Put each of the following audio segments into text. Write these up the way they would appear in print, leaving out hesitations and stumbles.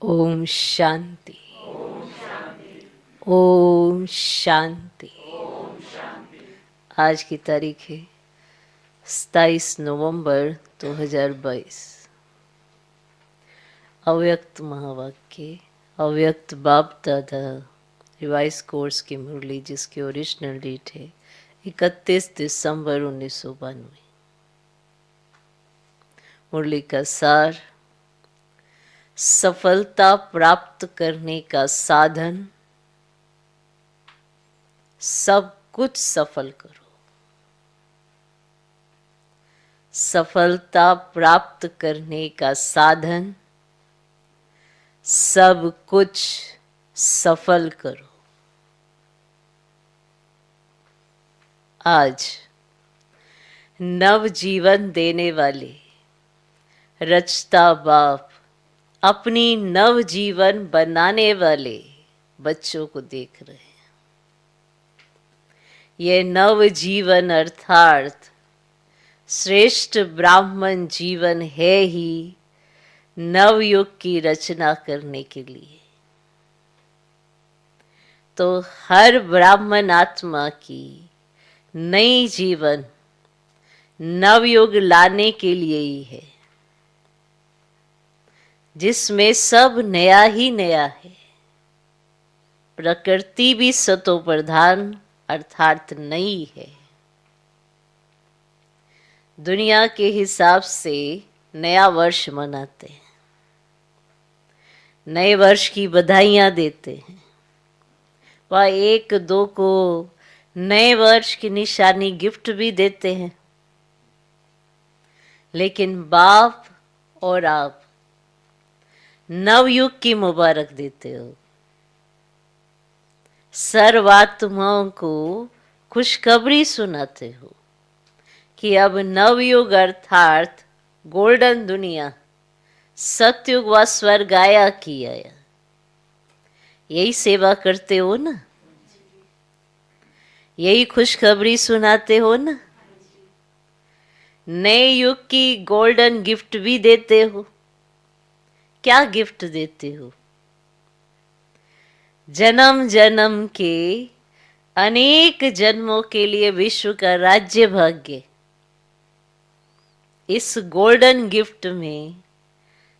ओम शांति। ओम शांति। आज की तारीख है 27 नवंबर 2022। अव्यक्त महावाक्य, अव्यक्त बाप दादा रिवाइज कोर्स की मुरली, जिसकी ओरिजिनल डेट है 31 दिसंबर 1992। मुरली का सार: सफलता प्राप्त करने का साधन सब कुछ सफल करो। सफलता प्राप्त करने का साधन सब कुछ सफल करो। आज नव जीवन देने वाले रचता बाप अपनी नव जीवन बनाने वाले बच्चों को देख रहे हैं। यह नव जीवन अर्थात श्रेष्ठ ब्राह्मण जीवन है ही नवयुग की रचना करने के लिए। तो हर ब्राह्मण आत्मा की नई जीवन नवयुग लाने के लिए ही है, जिसमें सब नया ही नया है। प्रकृति भी सतो प्रधान अर्थात नई है। दुनिया के हिसाब से नया वर्ष मनाते हैं, नए वर्ष की बधाइयां देते हैं। वह एक दो को नए वर्ष की निशानी गिफ्ट भी देते हैं। लेकिन बाप और आप नवयुग की मुबारक देते हो। सर्वात्माओं को खुशखबरी सुनाते हो कि अब नवयुग अर्थात गोल्डन दुनिया, सतयुग व स्वर्ग आया की आया। यही सेवा करते हो ना, यही खुशखबरी सुनाते हो ना। नए युग की गोल्डन गिफ्ट भी देते हो। क्या गिफ्ट देते हो? जन्म जन्म के अनेक जन्मों के लिए विश्व का राज्य भाग्य। इस गोल्डन गिफ्ट में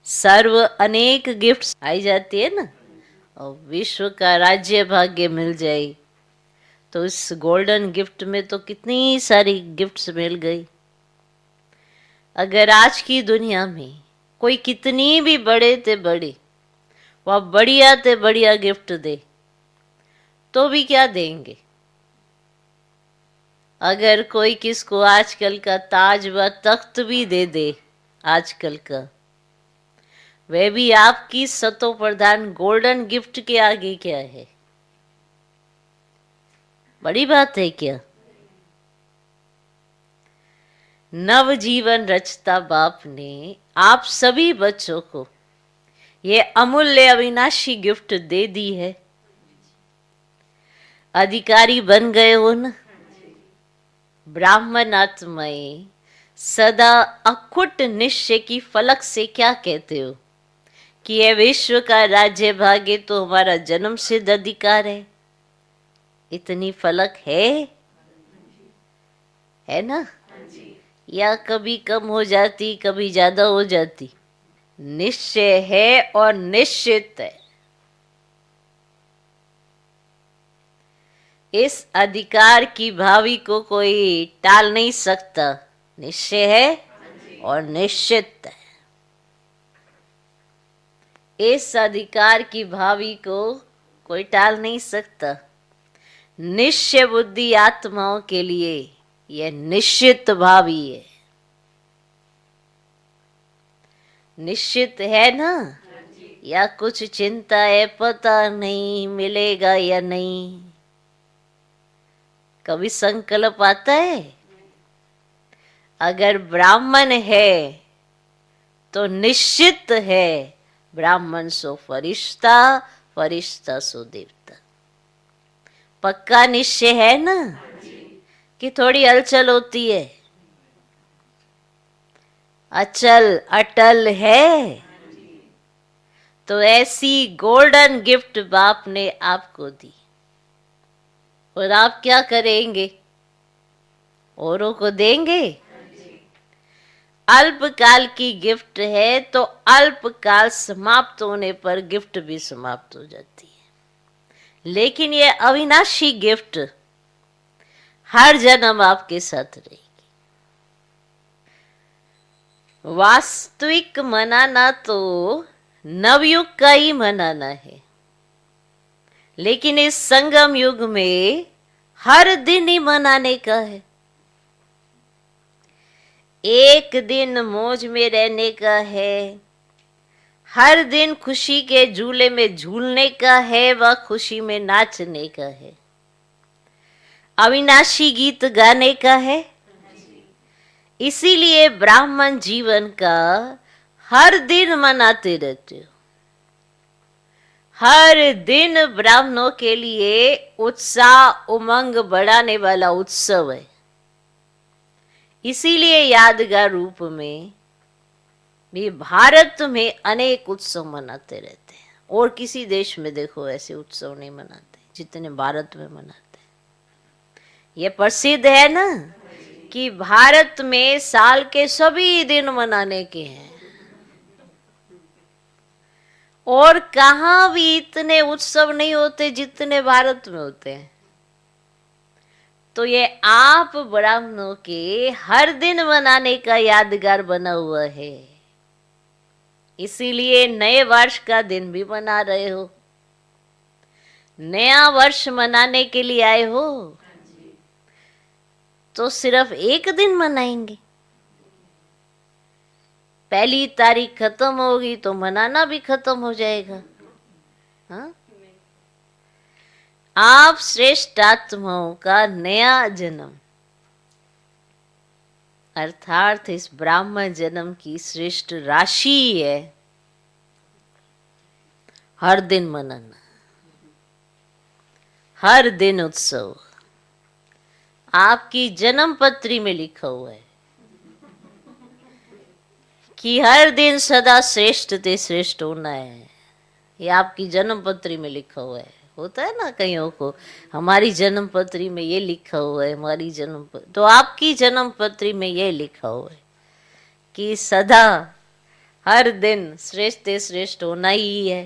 सर्व अनेक गिफ्ट्स आई जाती है ना, और विश्व का राज्य भाग्य मिल जाए तो इस गोल्डन गिफ्ट में तो कितनी सारी गिफ्ट्स मिल गई। अगर आज की दुनिया में कोई कितनी भी बड़े ते बड़ी, वह बढ़िया ते बढ़िया गिफ्ट दे तो भी क्या देंगे? अगर कोई किसको आजकल का ताज व तख्त भी दे दे आजकल का, वह भी आपकी सतो प्रधान गोल्डन गिफ्ट के आगे क्या है? बड़ी बात है क्या? नव जीवन रचता बाप ने आप सभी बच्चों को ये अमूल्य अविनाशी गिफ्ट दे दी है। अधिकारी बन गए हो ना। ब्राह्मण आत्माएं सदा अखुट निश्चय की फलक से क्या कहते हो कि यह विश्व का राज्य भाग्य तो हमारा जन्म सिद्ध अधिकार है। इतनी फलक है ना? या कभी कम हो जाती, कभी ज्यादा हो जाती? निश्चय है और निश्चित है। इस अधिकार की भावी को कोई टाल नहीं सकता। निश्चय है और निश्चित है। इस अधिकार की भावी को कोई टाल नहीं सकता। निश्चय बुद्धि आत्माओं के लिए यह निश्चित भावी है। निश्चित है ना? या कुछ चिंता है, पता नहीं मिलेगा या नहीं? कभी संकल्प आता है? अगर ब्राह्मण है तो निश्चित है, ब्राह्मण सो फरिश्ता, फरिश्ता सो देवता। पक्का निश्चय है ना? कि थोड़ी हलचल होती है? अचल अटल है तो ऐसी गोल्डन गिफ्ट बाप ने आपको दी, और आप क्या करेंगे? औरों को देंगे? अल्पकाल की गिफ्ट है, तो अल्पकाल समाप्त होने पर गिफ्ट भी समाप्त हो जाती है। लेकिन ये अविनाशी गिफ्ट हर जन्म आपके साथ रहेगी। वास्तविक मनाना तो नवयुग का ही मनाना है, लेकिन इस संगम युग में हर दिन ही मनाने का है। एक दिन मौज में रहने का है, हर दिन खुशी के झूले में झूलने का है, व खुशी में नाचने का है, अविनाशी गीत गाने का है। इसीलिए ब्राह्मण जीवन का हर दिन मनाते रहते हो। हर दिन ब्राह्मणों के लिए उत्साह उमंग बढ़ाने वाला उत्सव है। इसीलिए यादगार रूप में भी भारत में अनेक उत्सव मनाते रहते हैं, और किसी देश में देखो ऐसे उत्सव नहीं मनाते जितने भारत में मनाते हैं। ये प्रसिद्ध है ना कि भारत में साल के सभी दिन मनाने के हैं, और कहाँ भी इतने उत्सव नहीं होते जितने भारत में होते हैं। तो ये आप ब्राह्मणों के हर दिन मनाने का यादगार बना हुआ है। इसीलिए नए वर्ष का दिन भी मना रहे हो। नया वर्ष मनाने के लिए आए हो तो सिर्फ एक दिन मनाएंगे। पहली तारीख खत्म होगी तो मनाना भी खत्म हो जाएगा। हाँ? आप श्रेष्ठ आत्माओं का नया जन्म अर्थात इस ब्राह्मण जन्म की श्रेष्ठ राशि है हर दिन मनाना, हर दिन उत्सव। आपकी जन्म पत्री में लिखा हुआ है कि हर दिन सदा श्रेष्ठ ते श्रेष्ठ होना है। ये आपकी जन्म पत्री में लिखा हुआ है। होता है ना कईयों को, हमारी जन्म पत्री में ये लिखा हुआ है, हमारी तो आपकी जन्म पत्री में ये लिखा हुआ है कि सदा हर दिन श्रेष्ठ ते श्रेष्ठ होना ही है।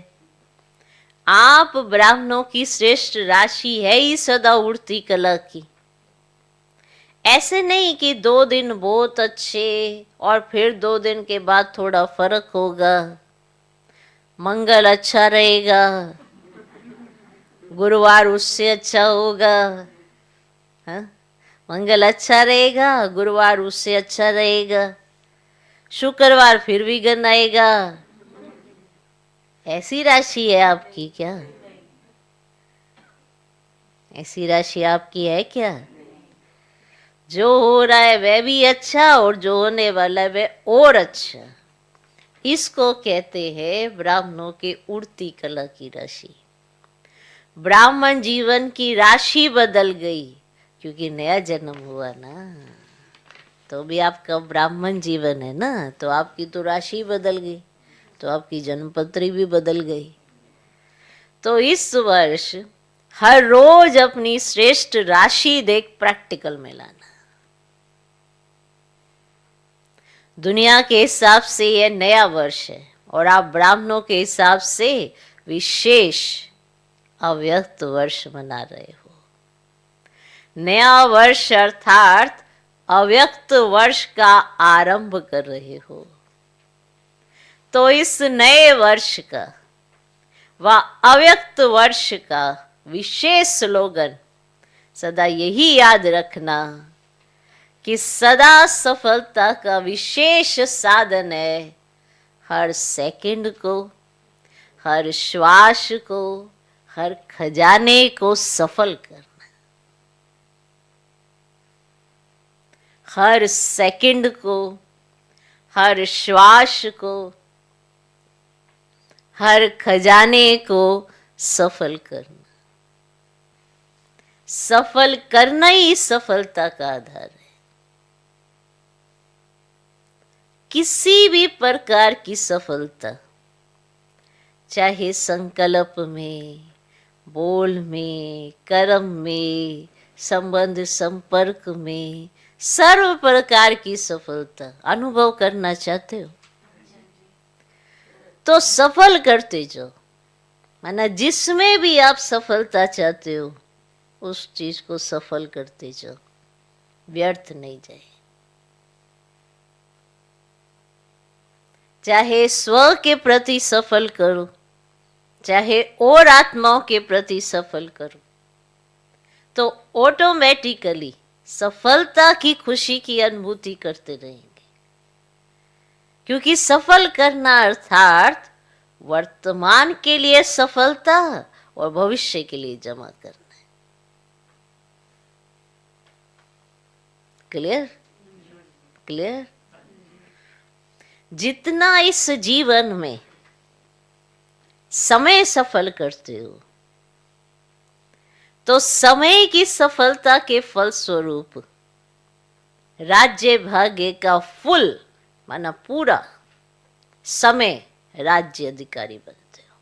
आप ब्राह्मणों की श्रेष्ठ राशि है ही सदा उड़ती कला की। ऐसे नहीं कि 2 दिन बहुत अच्छे और फिर 2 दिन के बाद थोड़ा फर्क होगा, मंगल अच्छा रहेगा, गुरुवार उससे अच्छा होगा। हाँ? मंगल अच्छा रहेगा, गुरुवार उससे अच्छा रहेगा, शुक्रवार फिर विघ्न आएगा। ऐसी राशि है आपकी क्या? ऐसी राशि आपकी है क्या? जो हो रहा है वह भी अच्छा, और जो होने वाला है वह और अच्छा। इसको कहते हैं ब्राह्मणों के उड़ती कला की राशि। ब्राह्मण जीवन की राशि बदल गई क्योंकि नया जन्म हुआ ना। तो भी आपका ब्राह्मण जीवन है ना, तो आपकी तो राशि बदल गई, तो आपकी जन्मपत्री भी बदल गई। तो इस वर्ष हर रोज अपनी श्रेष्ठ राशि देख प्रैक्टिकल में लाना। दुनिया के हिसाब से यह नया वर्ष है, और आप ब्राह्मणों के हिसाब से विशेष अव्यक्त वर्ष मना रहे हो। नया वर्ष अर्थात अव्यक्त वर्ष का आरंभ कर रहे हो। तो इस नए वर्ष का व अव्यक्त वर्ष का विशेष स्लोगन सदा यही याद रखना कि सदा सफलता का विशेष साधन है हर सेकंड को, हर श्वास को, हर खजाने को सफल करना। हर सेकंड को, हर श्वास को, हर खजाने को सफल करना। सफल करना ही सफलता का आधार है। किसी भी प्रकार की सफलता चाहे संकल्प में, बोल में, कर्म में, संबंध संपर्क में, सर्व प्रकार की सफलता अनुभव करना चाहते हो तो सफल करते जाओ। माना जिसमें भी आप सफलता चाहते हो उस चीज को सफल करते जाओ, व्यर्थ नहीं जाए। चाहे स्व के प्रति सफल करो, चाहे और आत्माओं के प्रति सफल करो, तो ऑटोमेटिकली सफलता की खुशी की अनुभूति करते रहेंगे। क्योंकि सफल करना अर्थात वर्तमान के लिए सफलता और भविष्य के लिए जमा करना है। क्लियर? क्लियर? जितना इस जीवन में समय सफल करते हो तो समय की सफलता के फलस्वरूप राज्य भाग्य का फुल माना पूरा समय राज्य अधिकारी बनते हो।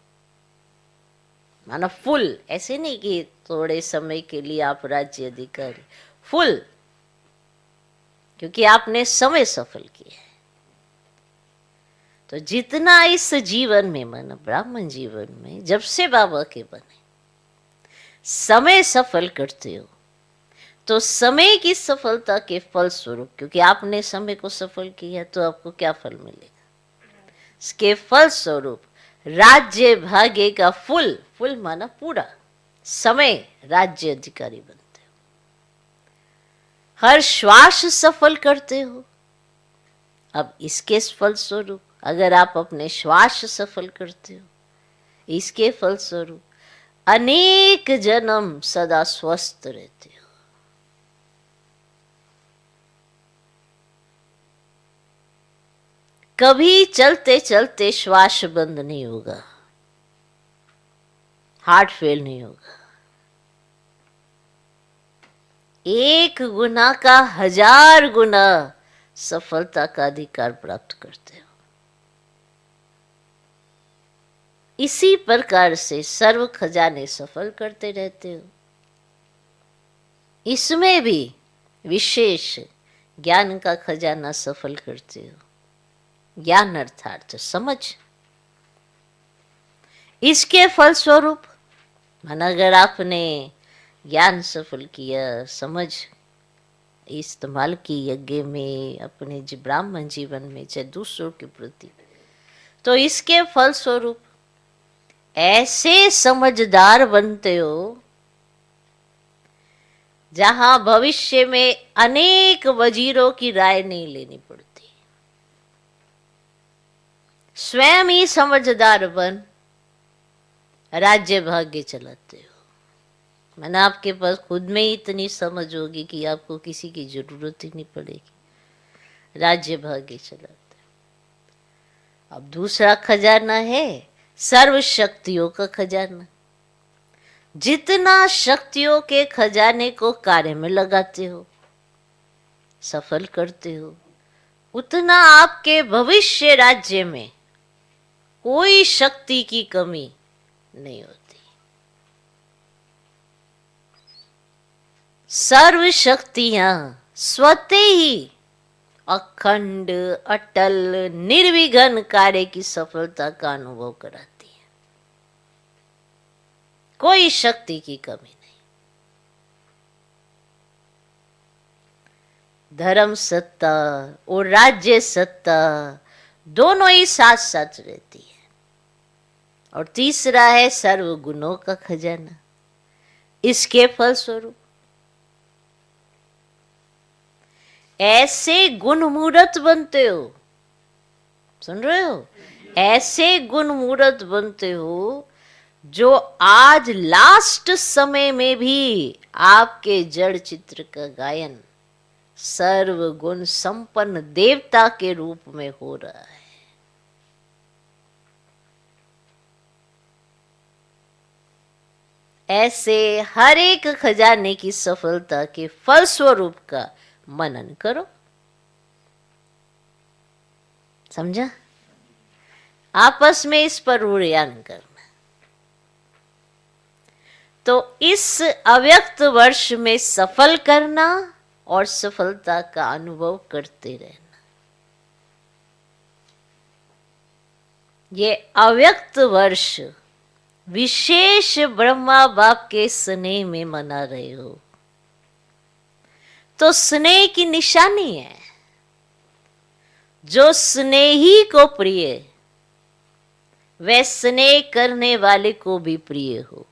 माना फुल, ऐसे नहीं कि थोड़े समय के लिए आप राज्य अधिकारी, फुल, क्योंकि आपने समय सफल किया है। तो जितना इस जीवन में माना ब्राह्मण जीवन में जब से बाबा के बने समय सफल करते हो तो समय की सफलता के फलस्वरूप, क्योंकि आपने समय को सफल किया तो आपको क्या फल मिलेगा, इसके फलस्वरूप राज्य भाग्य का फुल, फुल माना पूरा समय राज्य अधिकारी बनते हो। हर श्वास सफल करते हो। अब इसके फलस्वरूप अगर आप अपने श्वास सफल करते हो, इसके फलस्वरूप अनेक जन्म सदा स्वस्थ रहते हो। कभी चलते चलते श्वास बंद नहीं होगा, हार्ट फेल नहीं होगा। एक गुना का 1000 गुना सफलता का अधिकार प्राप्त करते हो। इसी प्रकार से सर्व खजाने सफल करते रहते हो। इसमें भी विशेष ज्ञान का खजाना सफल करते हो। ज्ञान अर्थात समझ। इसके फलस्वरूप माना अगर आपने ज्ञान सफल किया, समझ इस्तेमाल की यज्ञ में, अपने ब्राह्मण जीवन में, चाहे दूसरों के प्रति, तो इसके फलस्वरूप ऐसे समझदार बनते हो जहां भविष्य में अनेक वजीरों की राय नहीं लेनी पड़ती। स्वयं ही समझदार बन राज्य भाग्य चलाते हो। मैंने आपके पास खुद में ही इतनी समझ होगी कि आपको किसी की जरूरत ही नहीं पड़ेगी, राज्य भाग्य चलाते हो। अब दूसरा खजाना है सर्व शक्तियों का खजाना। जितना शक्तियों के खजाने को कार्य में लगाते हो, सफल करते हो, उतना आपके भविष्य राज्य में कोई शक्ति की कमी नहीं होती। सर्व शक्तियां स्वतः ही अखंड अटल निर्विघ्न कार्य की सफलता का अनुभव कराती है। कोई शक्ति की कमी नहीं। धर्म सत्ता और राज्य सत्ता दोनों ही साथ साथ रहती है। और तीसरा है सर्व गुणों का खजाना। इसके फलस्वरूप ऐसे गुण मूर्त बनते हो, सुन रहे हो, ऐसे गुण मूर्त बनते हो जो आज लास्ट समय में भी आपके जड़ चित्र का गायन सर्व गुण संपन्न देवता के रूप में हो रहा है। ऐसे हर एक खजाने की सफलता के फलस्वरूप का मनन करो। समझा? आपस में इस पर उड़ान करना। तो इस अव्यक्त वर्ष में सफल करना और सफलता का अनुभव करते रहना। ये अव्यक्त वर्ष विशेष ब्रह्मा बाप के स्नेह में मना रहे हो, तो स्नेह की निशानी है। जो स्नेही को प्रिय, वह स्नेह करने वाले को भी प्रिय हो।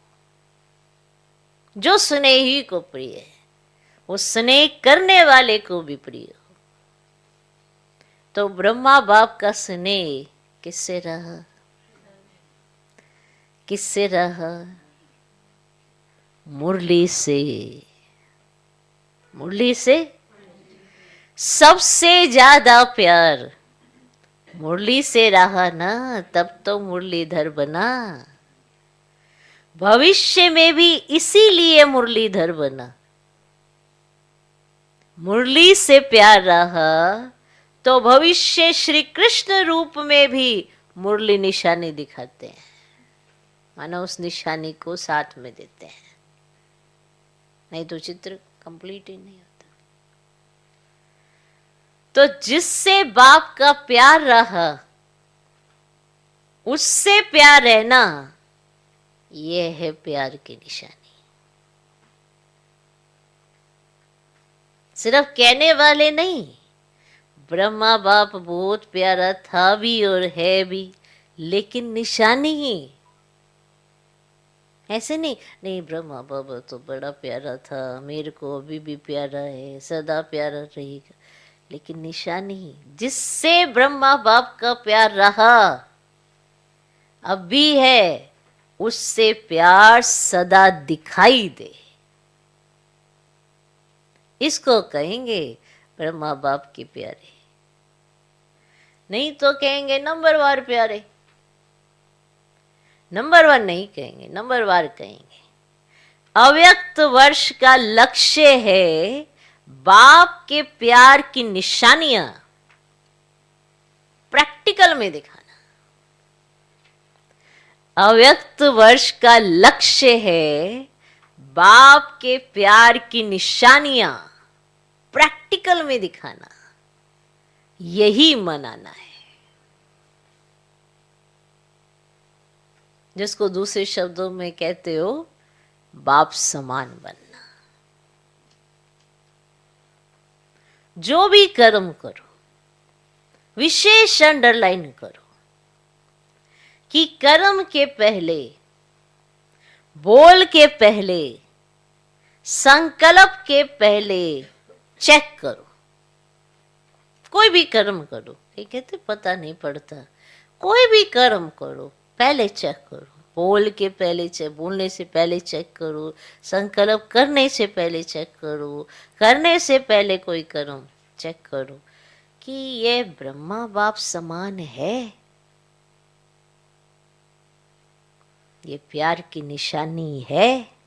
जो स्नेही को प्रिय है, वो स्नेह करने वाले को भी प्रिय हो। तो ब्रह्मा बाप का स्नेह किससे रहा? किससे रहा? मुरली से। मुरली से सबसे ज्यादा प्यार मुरली से रहा ना, तब तो मुरलीधर बना। भविष्य में भी इसीलिए मुरलीधर बना। मुरली से प्यार रहा तो भविष्य श्री कृष्ण रूप में भी मुरली निशानी दिखाते हैं, मानो उस निशानी को साथ में देते हैं, नहीं तो चित्र कंप्लीट ही नहीं होता। तो जिससे बाप का प्यार रहा, उससे प्यार रहना, ये है प्यार की निशानी। सिर्फ कहने वाले नहीं, ब्रह्मा बाप बहुत प्यारा था भी और है भी, लेकिन निशानी ही ऐसे नहीं। नहीं, ब्रह्मा बाबा तो बड़ा प्यारा था, मेरे को अभी भी प्यारा है, सदा प्यारा रहेगा, लेकिन निशानी जिससे ब्रह्मा बाप का प्यार रहा, अब भी है, उससे प्यार सदा दिखाई दे, इसको कहेंगे ब्रह्मा बाप के प्यारे। नहीं तो कहेंगे नंबरवार प्यारे। नंबर वन नहीं कहेंगे, नंबरवार कहेंगे। अव्यक्त वर्ष का लक्ष्य है बाप के प्यार की निशानियां प्रैक्टिकल में दिखाना। अव्यक्त वर्ष का लक्ष्य है बाप के प्यार की निशानियां प्रैक्टिकल में दिखाना, यही मनाना है। जिसको दूसरे शब्दों में कहते हो बाप समान बनना। जो भी कर्म करो, विशेष अंडरलाइन करो कि कर्म के पहले, बोल के पहले, संकल्प के पहले चेक करो। कोई भी कर्म करो, ये कहते पता नहीं पड़ता, कोई भी कर्म करो पहले चेक करो। बोल के पहले चेक, बोलने से पहले चेक करो, संकल्प करने से पहले चेक करो, करने से पहले कोई कर्म चेक करो कि ये ब्रह्मा बाप समान है, ये प्यार की निशानी है।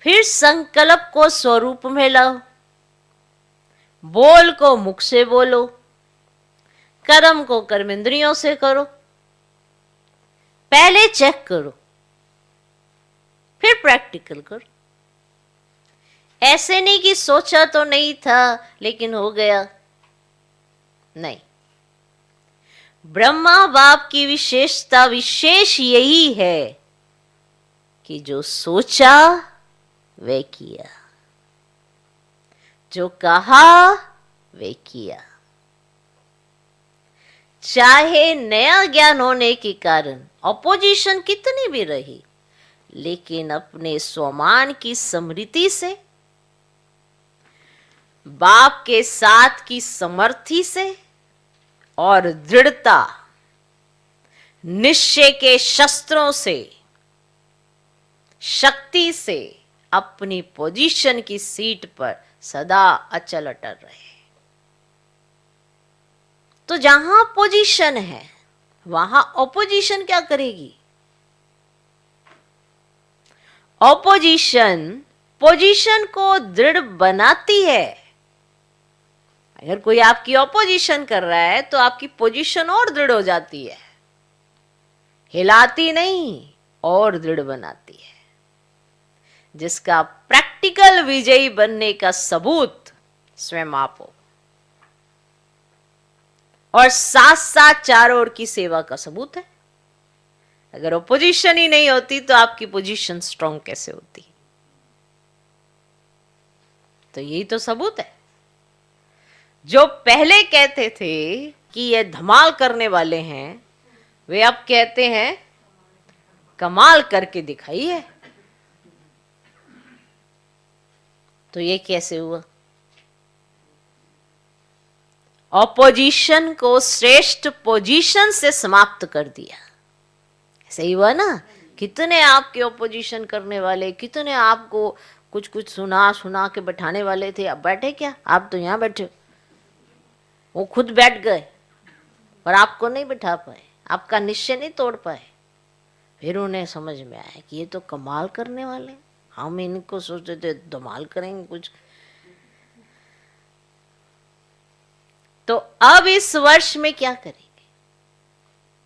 फिर संकल्प को स्वरूप में लाओ, बोल को मुख से बोलो, कर्म को कर्मेंद्रियों से करो। पहले चेक करो, फिर प्रैक्टिकल करो। ऐसे नहीं कि सोचा तो नहीं था लेकिन हो गया, नहीं। ब्रह्मा बाप की विशेषता विशेष यही है कि जो सोचा वे किया, जो कहा वे किया। चाहे नया ज्ञान होने के कारण ऑपोजिशन कितनी भी रही, लेकिन अपने स्वमान की स्मृति से, बाप के साथ की समर्थी से और दृढ़ता, निश्चय के शस्त्रों से, शक्ति से अपनी पोजीशन की सीट पर सदा अचल अटल रहे। तो जहां पोजीशन है वहां ऑपोजिशन क्या करेगी? ऑपोजिशन पोजीशन को दृढ़ बनाती है। अगर कोई आपकी ऑपोजिशन कर रहा है तो आपकी पोजीशन और दृढ़ हो जाती है, हिलाती नहीं और दृढ़ बनाती है, जिसका प्रैक्टिकल विजयी बनने का सबूत स्वयं आप हो, और साथ साथ चारों ओर की सेवा का सबूत है। अगर ऑपोजिशन ही नहीं होती तो आपकी पोजीशन स्ट्रांग कैसे होती? तो यही तो सबूत है। जो पहले कहते थे कि ये धमाल करने वाले हैं, वे अब कहते हैं कमाल करके दिखाइए। तो ये कैसे हुआ? ऑपोजिशन को श्रेष्ठ पोजीशन से समाप्त कर दिया। सही हुआ ना? कितने आपके ऑपोजिशन करने वाले, कितने आपको कुछ कुछ सुना सुना के बैठाने वाले थे, अब बैठे क्या? आप तो यहां बैठे, वो खुद बैठ गए और आपको नहीं बिठा पाए, आपका निश्चय नहीं तोड़ पाए। फिर उन्हें समझ में आया कि ये तो कमाल करने वाले, हम इनको सोचते थे धमाल करेंगे कुछ। तो अब इस वर्ष में क्या करेंगे?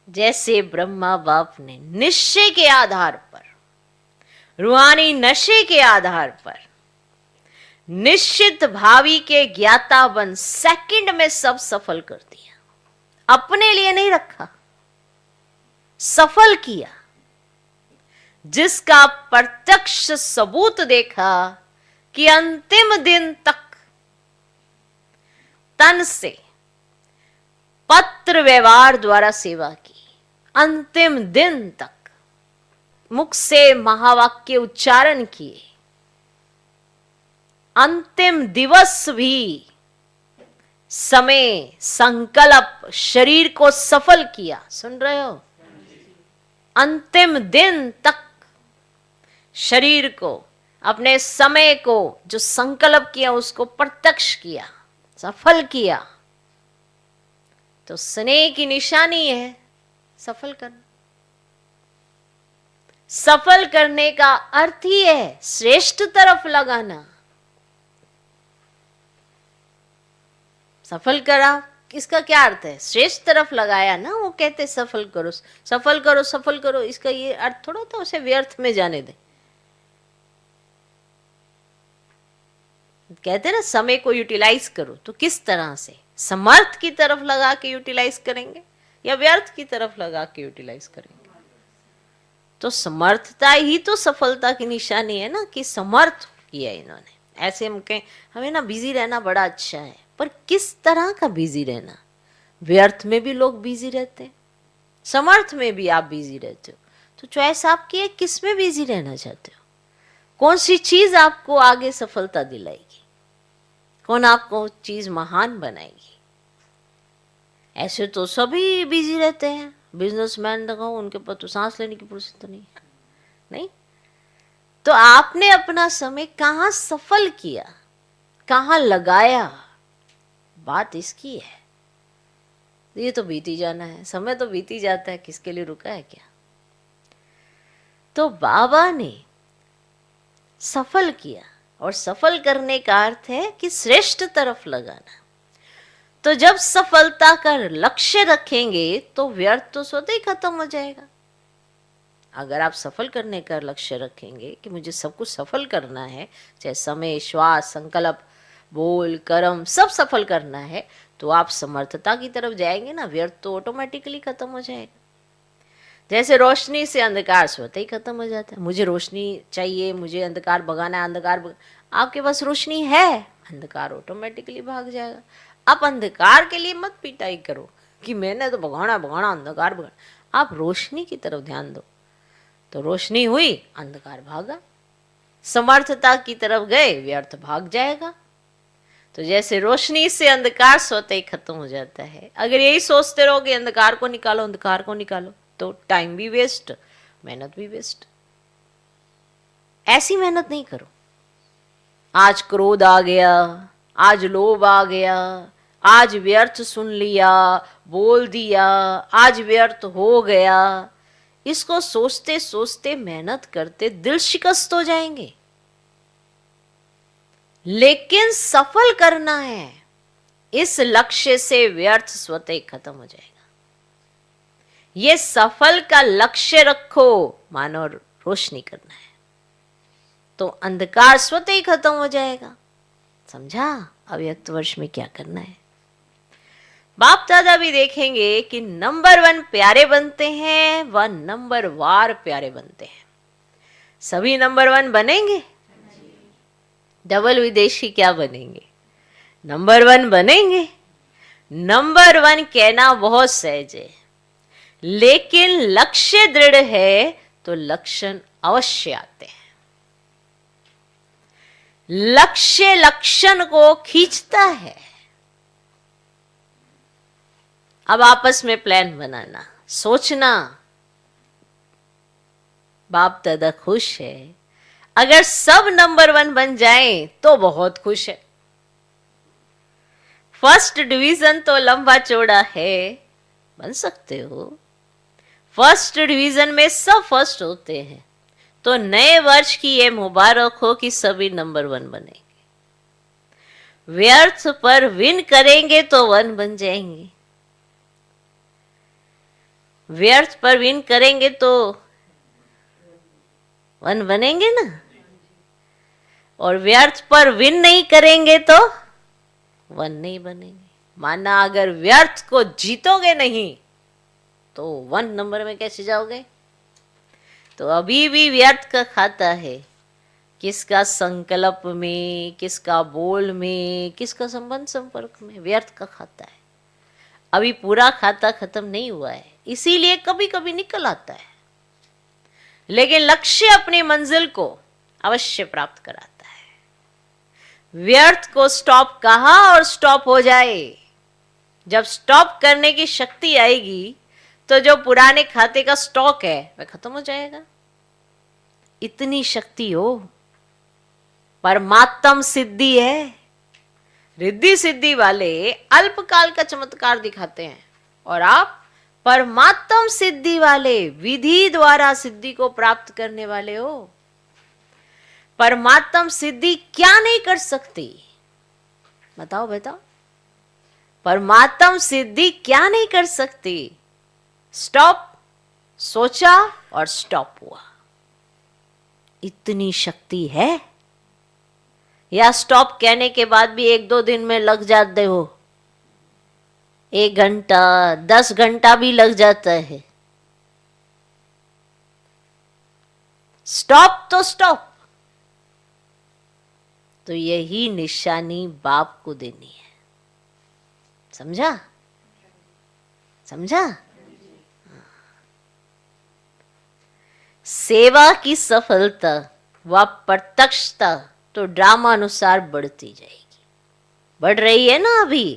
जैसे ब्रह्मा बाप ने निश्चय के आधार पर, रूहानी नशे के आधार पर निश्चित भावी के ज्ञाता बन सेकंड में सब सफल कर दिया, अपने लिए नहीं रखा, सफल किया, जिसका प्रत्यक्ष सबूत देखा कि अंतिम दिन तक तन से पत्र व्यवहार द्वारा सेवा की, अंतिम दिन तक मुख से महावाक्य उच्चारण किए, अंतिम दिवस भी समय संकल्प शरीर को सफल किया। सुन रहे हो? अंतिम दिन तक शरीर को, अपने समय को जो संकल्प किया उसको प्रत्यक्ष किया, सफल किया। तो स्नेह की निशानी है सफल करना। सफल करने का अर्थ ही है श्रेष्ठ तरफ लगाना। सफल करा, इसका क्या अर्थ है? श्रेष्ठ तरफ लगाया ना। वो कहते सफल करो सफल करो सफल करो, इसका ये अर्थ थोड़ा था उसे व्यर्थ में जाने दे। कहते ना समय को यूटिलाइज करो, तो किस तरह से? समर्थ की तरफ लगा के यूटिलाइज करेंगे या व्यर्थ की तरफ लगा के यूटिलाइज करेंगे? तो समर्थता ही तो सफलता की निशानी है ना, कि समर्थ किया इन्होंने। ऐसे हम कहें हमें ना बिजी रहना बड़ा अच्छा है, पर किस तरह का बिजी रहना? व्यर्थ में भी लोग बिजी रहते हैं, समर्थ में भी आप बिजी रहते हो। तो चॉइस आपकी है, किस में बिजी रहना चाहते हो? कौन सी चीज आपको आगे सफलता दिलाएगी? कौन आपको चीज महान बनाएगी? ऐसे तो सभी बिजी रहते हैं। बिजनेसमैन लगाओ, उनके पास तो सांस लेने की फुर्सत तो नहीं। तो आपने अपना समय कहाँ सफल किया, कहाँ लगाया, बात इसकी है। ये तो बीती जाना है, समय तो बीती जाता है, किसके लिए रुका है क्या? तो बाबा ने सफल किया, और सफल करने का अर्थ है कि श्रेष्ठ तरफ लगाना। तो जब सफलता का लक्ष्य रखेंगे तो व्यर्थ तो स्वतः ही खत्म हो जाएगा। अगर आप सफल करने का लक्ष्य रखेंगे कि मुझे सब कुछ सफल करना है, चाहे समय, श्वास, संकल्प, बोल, कर्म सब सफल करना है, तो आप समर्थता की तरफ जाएंगे ना, व्यर्थ तो ऑटोमेटिकली खत्म हो जाएगा। जैसे रोशनी से अंधकार स्वतः ही खत्म हो जाता है। मुझे रोशनी चाहिए, मुझे अंधकार भगाना है, अंधकार आपके पास रोशनी है, अंधकार ऑटोमेटिकली भाग जाएगा। आप अंधकार के लिए मत पिटाई करो कि मैंने तो भगाना अंधकार भगाना। आप रोशनी की तरफ ध्यान दो, तो रोशनी हुई, अंधकार भागा। समर्थता की तरफ गए, व्यर्थ भाग जाएगा। तो जैसे रोशनी से अंधकार स्वतः ही खत्म हो जाता है। अगर यही सोचते रहो कि अंधकार को निकालो, अंधकार को निकालो, तो टाइम भी वेस्ट, मेहनत भी वेस्ट। ऐसी मेहनत नहीं करो। आज क्रोध आ गया, आज लोभ आ गया, आज व्यर्थ सुन लिया, बोल दिया, आज व्यर्थ हो गया, इसको सोचते सोचते मेहनत करते दिल शिकस्त हो जाएंगे। लेकिन सफल करना है इस लक्ष्य से व्यर्थ स्वतः खत्म हो जाएगा। ये सफल का लक्ष्य रखो, मानो रोशनी करना है, तो अंधकार स्वतः ही खत्म हो जाएगा। समझा अव्यक्त वर्ष में क्या करना है। बाप दादा भी देखेंगे कि नंबर 1 प्यारे बनते हैं व नंबर वार प्यारे बनते हैं। सभी नंबर 1 बनेंगे? डबल विदेशी क्या बनेंगे? नंबर 1 बनेंगे। नंबर 1 कहना बहुत सहज है, लेकिन लक्ष्य दृढ़ है तो लक्षण अवश्य आते हैं। लक्ष्य लक्षण को खींचता है। अब आपस में प्लान बनाना, सोचना। बाप दादा खुश है, अगर सब नंबर 1 बन जाएं तो बहुत खुश है। फर्स्ट डिवीजन तो लंबा चौड़ा है, बन सकते हो। फर्स्ट डिवीजन में सब फर्स्ट होते हैं, तो नए वर्ष की ये मुबारक हो कि सभी नंबर 1 बनेंगे। व्यर्थ पर विन करेंगे तो 1 बन जाएंगे। व्यर्थ पर विन करेंगे तो 1 बनेंगे ना, और व्यर्थ पर विन नहीं करेंगे तो 1 नहीं बनेंगे। माना अगर व्यर्थ को जीतोगे नहीं तो 1 नंबर में कैसे जाओगे? तो अभी भी व्यर्थ का खाता है। किसका संकल्प में, किसका बोल में, किसका संबंध संपर्क में, व्यर्थ का खाता है। अभी पूरा खाता खत्म नहीं हुआ है, इसीलिए कभी कभी निकल आता है, लेकिन लक्ष्य अपनी मंजिल को अवश्य प्राप्त कराता है। व्यर्थ को स्टॉप कहा और स्टॉप हो जाए। जब स्टॉप करने की शक्ति आएगी तो जो पुराने खाते का स्टॉक है वह खत्म हो जाएगा। इतनी शक्ति हो, परमात्म सिद्धि है। रिद्धि सिद्धि वाले अल्पकाल का चमत्कार दिखाते हैं, और आप परमात्म सिद्धि वाले विधि द्वारा सिद्धि को प्राप्त करने वाले हो। परमात्म सिद्धि क्या नहीं कर सकती? बताओ बताओ, परमात्म सिद्धि क्या नहीं कर सकती? स्टॉप, सोचा और स्टॉप हुआ। इतनी शक्ति है। या स्टॉप कहने के बाद भी 1-2 दिन में लग जाते हो, 1 घंटा 10 घंटा भी लग जाता है। स्टॉप तो स्टॉप। तो यही निशानी बाप को देनी है। समझा? समझा? सेवा की सफलता व प्रत्यक्षता तो ड्रामा अनुसार बढ़ती जाएगी। बढ़ रही है ना अभी।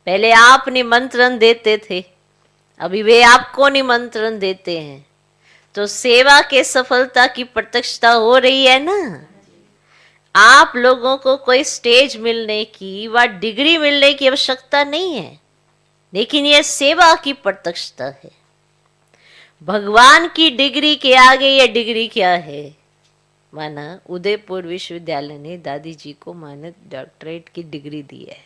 पहले आप निमंत्रण देते थे, अभी वे आपको निमंत्रण देते हैं। तो सेवा के सफलता की प्रत्यक्षता हो रही है ना। आप लोगों को कोई स्टेज मिलने की व डिग्री मिलने की आवश्यकता नहीं है, लेकिन यह सेवा की प्रत्यक्षता है। भगवान की डिग्री के आगे ये डिग्री क्या है? माना उदयपुर विश्वविद्यालय ने दादी जी को मानद डॉक्टरेट की डिग्री दी है,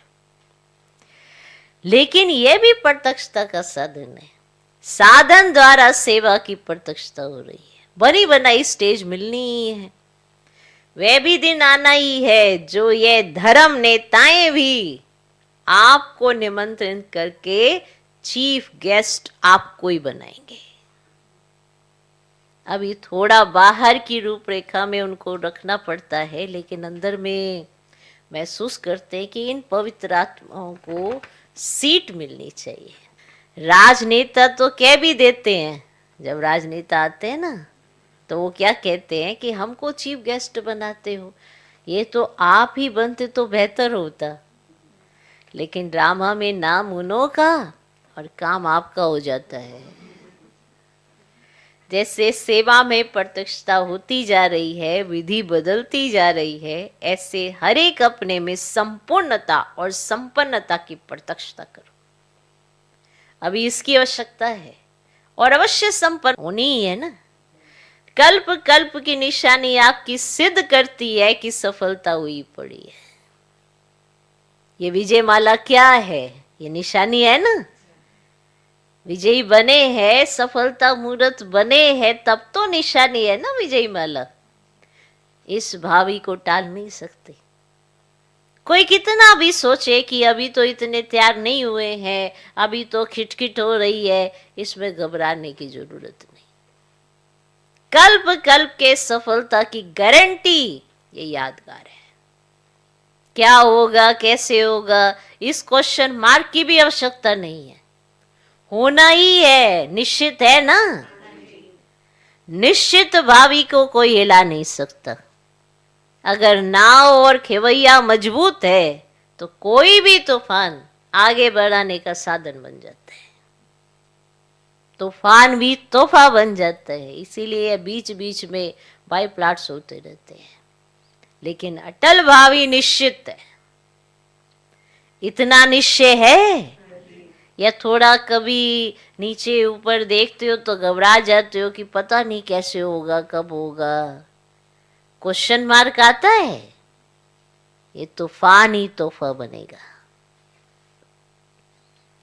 लेकिन यह भी प्रत्यक्षता का साधन है। साधन द्वारा सेवा की प्रत्यक्षता हो रही है। बनी बनाई स्टेज मिलनी ही है। वह भी दिन आना ही है जो ये धर्म नेताएं भी आपको निमंत्रित करके चीफ गेस्ट आपको ही बनाएंगे। अभी थोड़ा बाहर की रूपरेखा में उनको रखना पड़ता है, लेकिन अंदर में महसूस करते हैं कि इन पवित्र आत्माओं को सीट मिलनी चाहिए। राजनेता तो कह भी देते हैं, जब राजनेता आते हैं ना तो वो क्या कहते हैं कि हमको चीफ गेस्ट बनाते हो, ये तो आप ही बनते तो बेहतर होता। लेकिन ड्रामा में नाम उन्हों का और काम आपका हो जाता है। जैसे सेवा में प्रत्यक्षता होती जा रही है, विधि बदलती जा रही है, ऐसे हर एक अपने में संपूर्णता और संपन्नता की प्रत्यक्षता करो। अभी इसकी आवश्यकता है और अवश्य संपन्न होनी ही है ना। कल्प कल्प की निशानी आपकी सिद्ध करती है कि सफलता हुई पड़ी है। ये विजय माला क्या है? ये निशानी है ना। विजयी बने हैं, सफलता मूर्त बने हैं, तब तो निशानी है ना विजयी माला। इस भावी को टाल नहीं सकते। कोई कितना भी सोचे कि अभी तो इतने तैयार नहीं हुए हैं, अभी तो खिटखिट हो रही है, इसमें घबराने की जरूरत नहीं। कल्प कल्प के सफलता की गारंटी ये यादगार है। क्या होगा, कैसे होगा, इस क्वेश्चन मार्क की भी आवश्यकता नहीं है। होना ही है, निश्चित है ना। निश्चित भावी को कोई हिला नहीं सकता। अगर नाव और खेवैया मजबूत है तो कोई भी तूफान आगे बढ़ाने का साधन बन जाता है। तूफान भी तोहफा बन जाता है। इसीलिए बीच बीच में बाई प्लाट्स होते रहते हैं। लेकिन अटल भावी निश्चित है। इतना निश्चय है, या थोड़ा कभी नीचे ऊपर देखते हो तो घबरा जाते हो कि पता नहीं कैसे होगा, कब होगा, क्वेश्चन मार्क आता है। ये तूफान ही तोहफा बनेगा।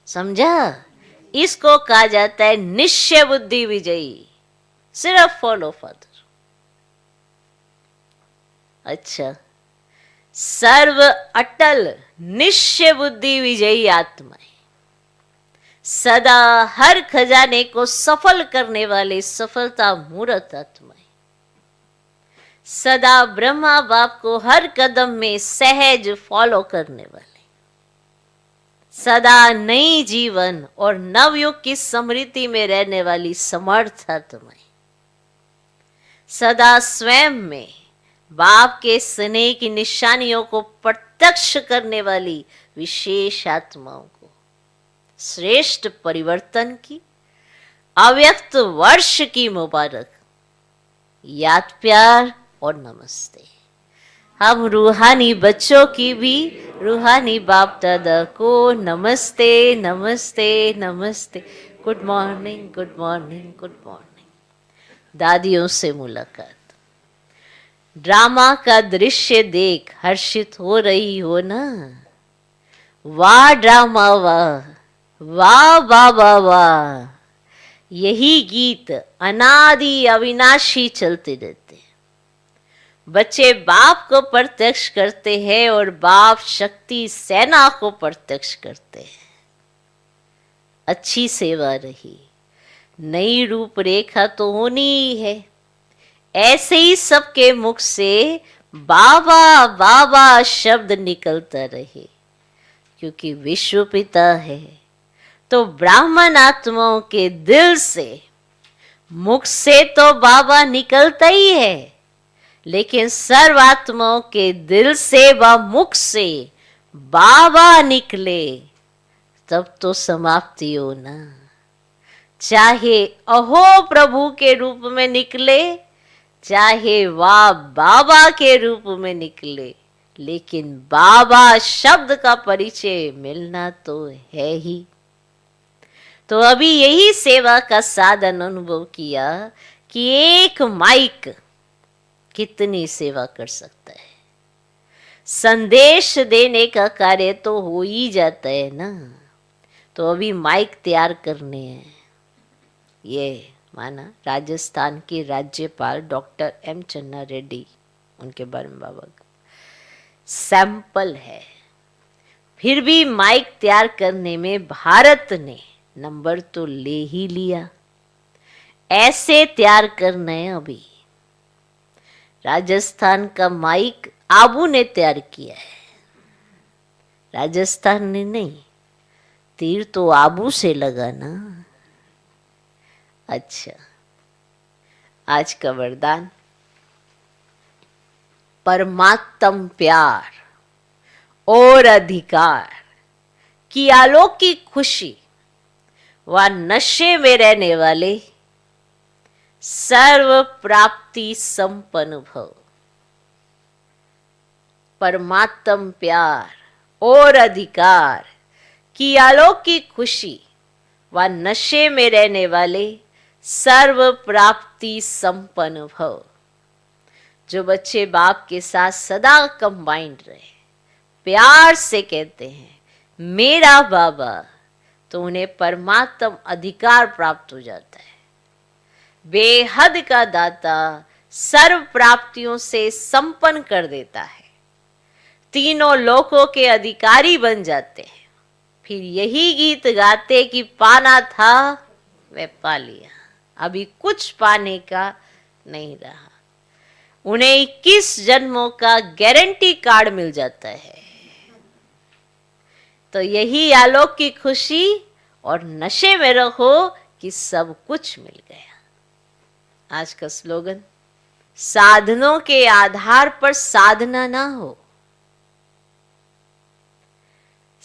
समझा? इसको कहा जाता है निश्चय बुद्धि विजयी। सिर्फ फॉलो फादर। अच्छा, सर्व अटल निश्चय बुद्धि विजयी आत्माएं, सदा हर खजाने को सफल करने वाले सफलता मूर्त आत्माएं, सदा ब्रह्मा बाप को हर कदम में सहज फॉलो करने वाले, सदा नई जीवन और नवयुग की समृद्धि में रहने वाली समर्थ आत्माएं, सदा स्वयं में बाप के स्नेह की निशानियों को प्रत्यक्ष करने वाली विशेष आत्माओं को श्रेष्ठ परिवर्तन की अव्यक्त वर्ष की मुबारक याद, प्यार और नमस्ते। हम रूहानी बच्चों की भी रूहानी बाप दादा को नमस्ते नमस्ते नमस्ते। Good morning, good morning, good morning. दादियों से मुलाकात। ड्रामा का दृश्य देख हर्षित हो रही हो ना? वाह ड्रामा वाह, वाह बाबा वाह। यही गीत अनादि अविनाशी चलते रहते हैं। बच्चे बाप को प्रत्यक्ष करते हैं और बाप शक्ति सेना को प्रत्यक्ष करते हैं। अच्छी सेवा रही, नई रूपरेखा तो होनी ही है। ऐसे ही सबके मुख से बाबा बाबा शब्द निकलता रहे, क्योंकि विश्व पिता है तो ब्राह्मण आत्माओं के दिल से, मुख से तो बाबा निकलता ही है, लेकिन सर्व आत्माओं के दिल से व मुख से बाबा निकले तब तो समाप्ति हो ना। चाहे अहो प्रभु के रूप में निकले, चाहे वाह बाबा के रूप में निकले, लेकिन बाबा शब्द का परिचय मिलना तो है ही। तो अभी यही सेवा का साधन अनुभव किया कि एक माइक कितनी सेवा कर सकता है। संदेश देने का कार्य तो हो ही जाता है ना। तो अभी माइक तैयार करने हैं। ये माना राजस्थान के राज्यपाल डॉक्टर एम चन्ना रेड्डी, उनके बारे में बाबा सैंपल है। फिर भी माइक तैयार करने में भारत ने नंबर तो ले ही लिया। ऐसे तैयार करना है। अभी राजस्थान का माइक आबू ने तैयार किया है, राजस्थान ने नहीं। तीर तो आबू से लगा ना। अच्छा, आज का वरदान, परमात्म प्यार और अधिकार की अलौकिक खुशी व नशे में रहने वाले सर्व प्राप्ति संपन्न भव। परमात्म प्यार और अधिकार की अलौकिक खुशी व नशे में रहने वाले सर्व प्राप्ति संपन्न भव। जो बच्चे बाप के साथ सदा कंबाइंड रहे, प्यार से कहते हैं मेरा बाबा, तो उन्हें परमात्म अधिकार प्राप्त हो जाता है। बेहद का दाता सर्व प्राप्तियों से संपन्न कर देता है, तीनों लोकों के अधिकारी बन जाते हैं। फिर यही गीत गाते कि पाना था वह पा लिया, अभी कुछ पाने का नहीं रहा। उन्हें 21 जन्मों का गारंटी कार्ड मिल जाता है। तो यही आलोक की खुशी, और नशे में रहो कि सब कुछ मिल गया। आज का स्लोगन, साधनों के आधार पर साधना ना हो,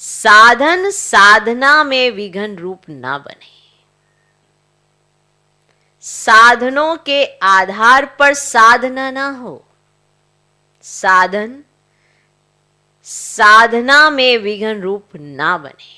साधन साधना में विघन रूप ना बने। साधनों के आधार पर साधना ना हो, साधन साधना में विघन रूप ना बने।